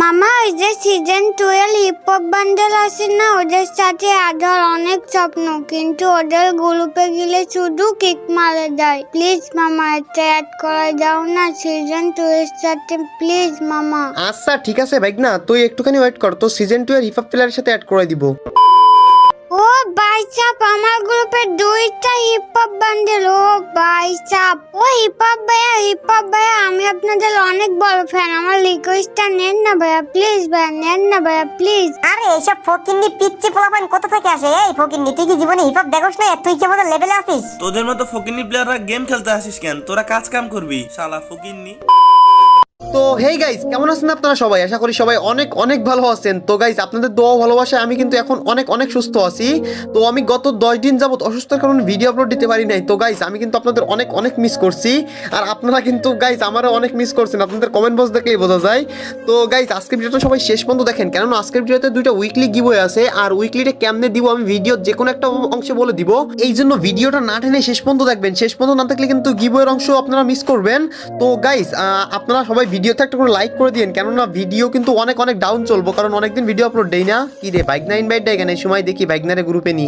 মামা ওই যে সিজন 12 হিপ হপ বান্ডেল আছে না, ওদের সাথে আধার অনেক স্বপ্ন, কিন্তু ওদের গ্রুপে গেলে শুধু কিক মারা যায়। প্লিজ মামা এটা অ্যাড করে দাও না সিজন 2 এর সাথে, প্লিজ মামা। আচ্ছা ঠিক আছে ভাইগনা, তুই একটুখানি ওয়েট কর, তো সিজন 2 এর হিপ হপ প্লেয়ারের সাথে অ্যাড করে দিব। ও ভাইসাব, আমার গ্রুপে 2টা হিপ হপ বান্ডেল। ও ভাইসাব, ও হিপ হপ ভাইয়া আমি আপনাদের অনেক বড় ফ্যান, আমার রিকোয়েস্টটা নেন না ভাইয়া প্লিজ, ভাইয়া নেন না ভাইয়া প্লিজ। আরে এইসব ফকিন্নি পিচ্চি পোলাপান কোথা থেকে আসে? এই ফকিন্নি, তুই কি জীবনে হিপ হপ দেখোস না? তুই কি আমাদের লেভেলে আসিস? তোদের মতো ফকিন্নি প্লেয়াররা গেম খেলতে আসিস কেন? তোরা কাজ কাম করবি শালা ফকিন্নি। তো হেই গাইস, কেমন আছেন আপনারা সবাই? আশা করি সবাই অনেক অনেক ভালো আছেন। তো গাইস, আপনাদের দোয়া ভালোবাসায় আমি কিন্তু এখন অনেক অনেক সুস্থ আছি। তো আমি গত 10 দিন যাবত অসুস্থতার কারণে ভিডিও আপলোড দিতে পারি নাই। তো গাইস, আমি কিন্তু আপনাদের অনেক অনেক মিস করছি, আর আপনারা কিন্তু গাইস আমারও অনেক মিস করছেন, আপনাদের কমেন্ট বক্স দেখলেই বোঝা যায়। তো গাইস, আজকের ভিডিওটা সবাই শেষ পর্যন্ত দেখেন, কেননা আজকের ভিডিওতে 2টা উইকলি গিভওয়ে আছে, আর উইকলিটা কেমনে দিব আমি ভিডিও যে কোনো একটা অংশে বলে দিব। এই জন্য ভিডিওটা না টেনে শেষ পর্যন্ত দেখবেন, শেষ পর্যন্ত না দেখলে কিন্তু গিভওয়ের অংশ আপনারা মিস করবেন। তো গাইস, আপনারা সবাই ভিডিওতে একটা করে লাইক করে দিন, কেননা ভিডিও কিন্তু অনেক অনেক ডাউন চলবো, কারণ অনেকদিন ভিডিও আপলোড দেই না। কি রে ভাইগনা ইনভাইট দেয় কেন? এই সময় দেখি ভাইগনারে গ্রুপে নি।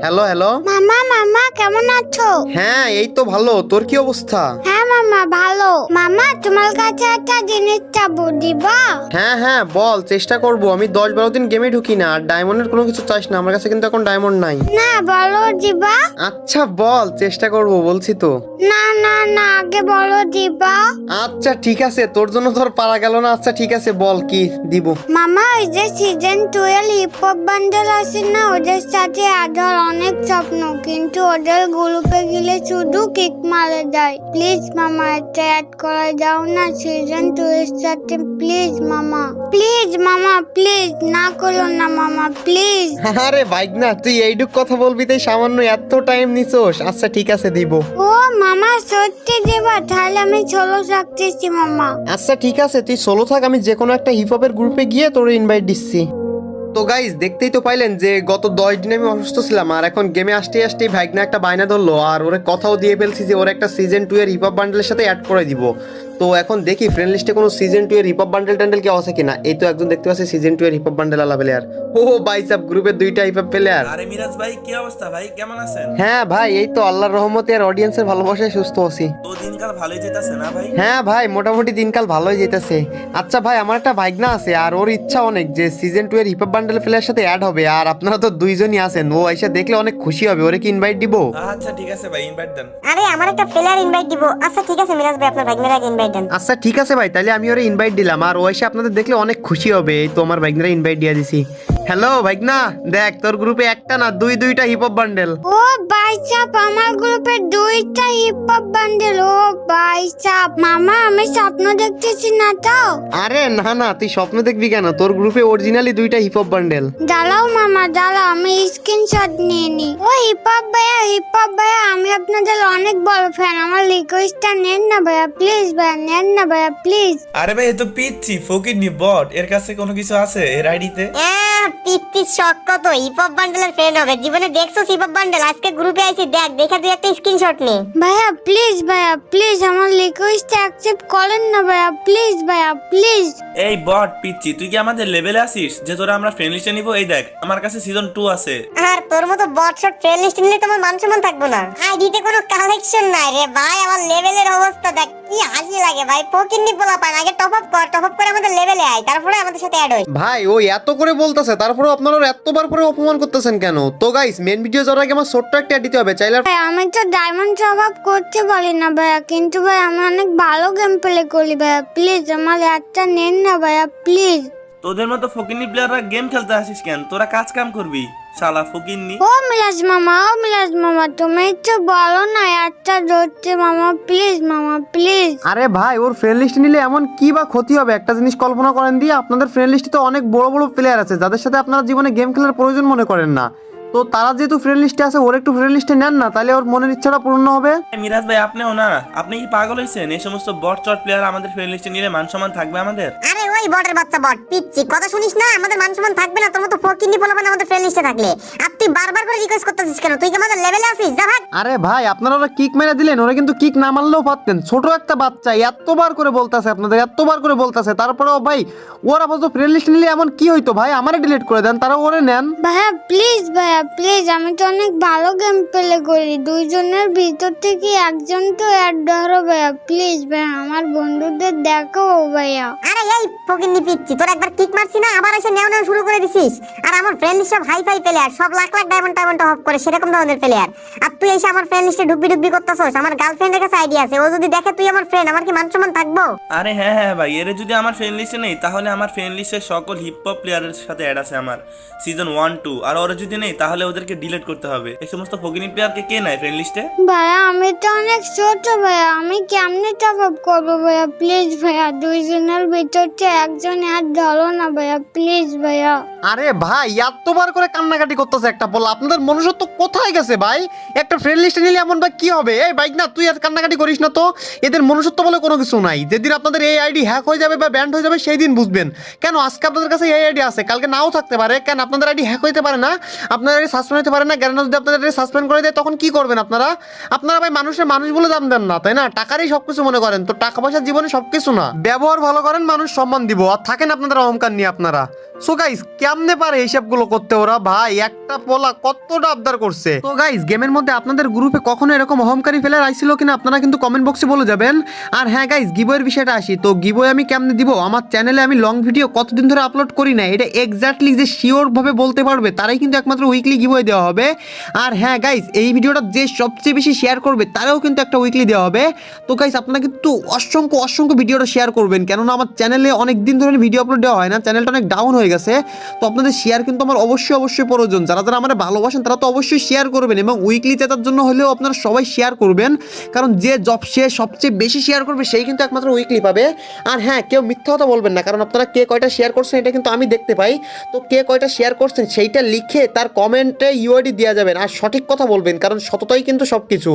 হ্যালো হ্যালো মামা কেমন আছো? হ্যাঁ এই তো ভালো, তোর কি অবস্থা? হ্যাঁ মামা ভালো। মামা তোমার কাছে একটা জিনিস চাবো, দিবা? হ্যাঁ হ্যাঁ বল, চেষ্টা করব। আমি 10-12 দিন গেমে ঢুকি না, আর ডায়মন্ডের কোনো কিছু চাইস না, আমার কাছে কিন্তু এখন ডায়মন্ড নাই। না বলো, দিবা? আচ্ছা বল, চেষ্টা করব বলছি তো। না আগে বলো, দিবা? আচ্ছা ঠিক আছে, তোর জন্য তোর পারা গেল না। আচ্ছা ঠিক আছে বল, কি দিব? মামা ওই যে সিজন 12 হিপ হপ বান্ডেল আছে না, ওদের সাথে আধার অনেক স্বপ্ন, কিন্তু ওদের গ্রুপে গেলে শুধু কিক মারা যায়। প্লিজ মামা এটা অ্যাড করে দাও না সিজন 2 এর সাথে, প্লিজ মামা প্লিজ, না করো না মামা প্লিজ। আরে ভাইগনা, তুই এইটুক কথা বলবি তাই সামান্য এত টাইম নিছোস? আচ্ছা ঠিক আছে দিব। ও মামা সত্যি দিবা? তাহলে আমি চলো থাকতেছি মামা। আচ্ছা ঠিক আছে, তুই সোলো থাক, আমি যে কোনো একটা হিপ হপের গ্রুপে গিয়ে তোর ইনভাইট দিচ্ছি। তো গাইস, দেখতেই তো পাইলেন যে গত 10 দিন আমি অসুস্থ ছিলাম, আর এখন গেমে আসতেই ভাইগনা একটা বায়না ধরলো, আর ওরে কথাও দিয়ে ফেলছি যে ওর একটা সিজন 2 এর হিপ হপ বান্ডেলের সাথে অ্যাড করে দিব। তো এখন দেখি ফ্রেন্ড লিস্টে কোনো সিজন 2 এর হিপ হপ বান্ডেল কেউ আছে কিনা। এই তো একজন দেখতে পাচ্ছি সিজন 2 এর হিপ হপ বান্ডেল আলা প্লেয়ার। ও ভাই সাব, গ্রুপের 2টা হিপ হপ প্লেয়ার। আরে মিরাজ ভাই, কি অবস্থা ভাই? কেমন আছেন? হ্যাঁ ভাই, এই তো আল্লাহর রহমতে আর অডিয়েন্সের ভালোবাসায় সুস্থ আছি। তো দিনকাল ভালোই যেতেছে না ভাই? হ্যাঁ ভাই, মোটামুটি দিনকাল ভালোই যেতেছে। আচ্ছা ভাই, আমার একটা ভাইগনা আছে, আর ওর ইচ্ছা অনেক যে সিজন 2 এর হিপ হপ বান্ডেল প্লেয়ারের সাথে অ্যাড হবে, আর আপনারা তো দুইজনই আছেন, ও এসে দেখলে অনেক খুশি হবে। ওরে কি ইনভাইট দিব? আচ্ছা ঠিক আছে ভাই, ইনভাইট দেন। আরে আমার একটা প্লেয়ার ইনভাইট দিব। আচ্ছা ঠিক আছে মিরাজ ভাই, আপনার ভাগ্নের আগে ইনভাইট দেন। আচ্ছা ঠিক আছে ভাই, তাহলে আমি ওরে ইনভাইট দিলাম, আর ও এসে আপনাদের দেখলে অনেক খুশি হবে। এই তো আমার ভাইগনারে ইনভাইট দিয়ে দিছি। হ্যালো ভাইগনা, দেখ তোর গ্রুপে একটা না দুইটা হিপ হপ বান্ডেল। ও ভাইসাব, আমার গ্রুপে 2টা হিপ হপ বান্ডেল। ও ভাইসাব, মামা আমি স্বপ্ন দেখতেছি না তো? আরে না, তুই স্বপ্ন দেখবি কেন? তোর গ্রুপে অরিজিনালি 2টা হিপ হপ বান্ডেল। দাঁড়াও মামা দাঁড়াও, আমি স্ক্রিনশট নিয়ে নি। ও হিপ হপ ভাইয়া আমি আপনাদের অনেক বড় ফ্যান, আমার রিকোয়েস্টটা নেন না ভাইয়া প্লিজ, ভাইয়া নেন না ভাইয়া প্লিজ। আরে ভাই, এ তো পিচ্ছি ফকিন্নি বট, এর কাছে কোনো কিছু আছে এর আইডিতে? পিচ্ছি শখ কত হিপ হপ বান্ডেলের ফ্রেন্ড হবে? জীবনে দেখছো হিপ হপ বান্ডেল? আজকে গ্রুপে আইছি, দেখা তুই একটা স্ক্রিনশট নে। ভাইয়া প্লিজ আমার রিকোয়েস্টটা অ্যাকসেপ্ট করেন না ভাইয়া প্লিজ। এই বট পিচ্ছি, তুই কি আমাদের লেভেলে আসিস যে তোরা আমরা ফ্রেন্ড লিস্টে নিব? এই দেখ, আমার কাছে সিজন 2 আছে। আর তোর মতো বট শট ফ্রেন্ড লিস্ট নিলে তোমার মান সম্মান থাকবো না। আইডিতে কোনো কালেকশন নাই রে ভাই, আমার লেভেলের অবস্থা দেখ, কি হাসি লাগে ভাই। ফকিন্নি পোলা পান, আগে টপ আপ করে আমাদের লেভেলে আয়, তারপরে আমাদের সাথে অ্যাড হই। ভাই ও এত করে বলতেছে, তারপরে আপনারা ওর এতবার পরে অপমান করতেছেন কেন? তো গাইস, মেন ভিডিও যাওয়ার আগে আমার ছোট্ট একটা দিতে হবে, চাইলে। ভাই আমি তো ডায়মন্ড স্বভাব করতে পারি না ভাইয়া, কিন্তু ভাই আমি অনেক ভালো গেম প্লে করি ভাইয়া, প্লিজ আমার একটা নেন না ভাইয়া প্লিজ। তোদের মতো ফকিন্নি প্লেয়াররা গেম খেলতে আসিস কেন? তোরা কাজ কাম করবি শালা ফকিন্নি। ও মিরাজ মামা তুমি একটু বলো না একটা ধরতে মামা প্লিজ। আরে ভাই, ওর ফ্রেন্ড লিস্ট নিলে এমন কি বা ক্ষতি হবে? একটা জিনিস কল্পনা করেন দিয়ে, আপনাদের ফ্রেন্ড লিস্টে তো অনেক বড় বড় প্লেয়ার আছে যাদের সাথে আপনারা জীবনে গেম খেলার প্রয়োজন মনে করেন না, তো তারা যেহেতু ফ্রেন্ড লিস্টে আছে, ওর একটু ফ্রেন্ড লিস্টে নেন না, তাহলে ওর মনের ইচ্ছাটা পূর্ণ হবে। মিরাজ ভাই আপনিও না, আপনি কি পাগল হয়েছেন? এই সমস্ত বট চট প্লেয়ার আমাদের ফ্রেন্ড লিস্টে নিলে মান সম্মান থাকবে আমাদের? আরে ওই বটের বাচ্চা বট পিচ্ছি কথা শুনিস না, আমাদের মান সম্মান থাকবে না তোর মতো ফকিন্নি পোলাপান আমাদের ফ্রেন্ড লিস্টে থাকলে। আর তুই বারবার করে রিকোয়েস্ট করতেছিস কেন? তুই কি আমাদের লেভেলে আছিস? যা ভাগ। আরে ভাই আপনারা ওরা কিক মেরে দিলেন, ওরা কিন্তু কিক না মারলেও পারতেন। ছোট একটা বাচ্চা এতবার করে বলতেছে আপনাদের, এতবার করে বলতেছে, তারপরেও ভাই ওরা বলতো ফ্রেন্ড লিস্ট নিলে এমন কি হইতো ভাই? আমারে ডিলিট করে দেন, তারা ওরে নেন। ভাইয়া প্লিজ আমি তো অনেক ভালো গেম প্লে করি, দুইজনের ভিতর থেকে একজন তো অ্যাড ধরো ভাইয়া, প্লিজ ভাইয়া আমার বন্ধুদের দেখাও ভাইয়া। আরে এই ফকিন্নি পিচ্ছি, তোর একবার কিক মারছি না, আবার এসে নেও নেও শুরু করে দিছিস। আর আমার ফ্রেন্ড লিস্ট সব হাই ফাই প্লেয়ার, সব লাখ লাখ ডায়মন্ড টায়মন্ড অফ করে সেরকম ধরনের প্লেয়ার। আর তুই এসে আমার ফ্রেন্ড লিস্টে ডুববি করতেছস। আমার গার্লফ্রেন্ডের কাছে আইডিয়া আছে, ও যদি দেখে তুই আমার ফ্রেন্ড, আমার কি মান সম্মান থাকবো? আরে হ্যাঁ ভাই, এর যদি আমার ফ্রেন্ড লিস্টে নেই তাহলে আমার ফ্রেন্ড লিস্টের সকল হিপ হপ প্লেয়ারের সাথে অ্যাড আছে আমার সিজন 1 2, আর ওরা যদি নেই তাহলে ওদেরকে ডিলিট করতে হবে। এই সমস্ত ফকিনি প্লেয়ারকে কে নেয় ফ্রেন্ড লিস্টে? ভাইয়া আমি তো অনেক ছোট ভাইয়া, আমি কেমনে টপ আপ করবো ভাইয়া? প্লিজ ভাইয়া দুইজনের ভিতর থেকে একজন অ্যাড ধরো না ভাইয়া, প্লিজ ভাইয়া। আরে ভাই এতবার করে কান্নাকাটি করতেছে একটা বল, আপনাদের মনুষ্যত্ব কোথায় গেছে ভাই? একটা ফ্রেন্ড লিস্টে নিলে এমন ভাই কি হবে? এই বাইক না, তুই আর কান্নাকাটি করিস না তো। এদের মনুষ্যত্ব বলে কোনো কিছু নাই। যেদিন আপনাদের এই আইডি হ্যাক হয়ে যাবে বা ব্যান্ড হয়ে যাবে সেই দিন বুঝবেন। কেন আজকে আপনাদের কাছে এই আইডি আছে, কালকে নাও থাকতে পারে। কেন আপনাদের আইডি হ্যাক হইতে পারে না? আপনার আইডি সাসপেন্ড হতে পারে না? কেন যদি আপনাদের আইডি সাসপেন্ড করে দেয় তখন কি করবেন আপনারা? আপনারা ভাই মানুষের মানুষ বলে দাম দেন না, তাই না? টাকারই সবকিছু মনে করেন। তো টাকা পয়সার জীবনে সবকিছু না। ব্যবহার ভালো করেন, মানুষ সম্মান দিব। আর থাকেন আপনাদের অহংকার নিয়ে আপনারা। সো গাইস কেমনে পারে এইসবগুলো করতে ওরা? ভাই একটা পোলা কতটা আবদার করছে। তো গাইস গেমের মধ্যে আপনাদের গ্রুপে কখনো এরকম অহংকারী প্লেয়ার আইছিল কিনা আপনারা কিন্তু কমেন্ট বক্সে বলে যাবেন। আর হ্যাঁ গাইস গিভওয়ের বিষয়টা আসি। তো গিভওয়ে আমি কেমনে দিব? আমার চ্যানেলে আমি লং ভিডিও কতদিন ধরে আপলোড করি না, এটা এক্স্যাক্টলি যে শিওর ভাবে বলতে পারবে তারাই কিন্তু একমাত্র উইকলি গিভওয়ে দেওয়া হবে। আর হ্যাঁ গাইস এই ভিডিওটা যে সবচেয়ে বেশি শেয়ার করবে তারাও কিন্তু একটা উইকলি দেওয়া হবে। তো গাইস আপনারা কিন্তু অসংখ্য ভিডিওটা শেয়ার করবেন, কেননা আমার চ্যানেলে অনেক দিন ধরে ভিডিও আপলোড দেওয়া হয় না, চ্যানেলটা অনেক ডাউন হয়ে গেছে। তো আপনাদের শেয়ার কিন্তু আমার অবশ্যই প্রয়োজন। যারা যারা আমার ভালোবাসেন তারা তো অবশ্যই শেয়ার করবেন, এবং উইকলি জেতার জন্য হলেও আপনারা সবাই শেয়ার করবেন, কারণ যে সবচেয়ে বেশি শেয়ার করবে সেই কিন্তু একমাত্র উইকলি পাবে। আর হ্যাঁ কেউ মিথ্যা কথা বলবেন না, কারণ আপনারা কে কয়টা শেয়ার করছেন এটা কিন্তু আমি দেখতে পাই। তো কে কয়টা শেয়ার করছেন সেইটা লিখে তার কমেন্টে ইউআইডি দেওয়া যাবেন, আর সঠিক কথা বলবেন, কারণ সততাই কিন্তু সবকিছু।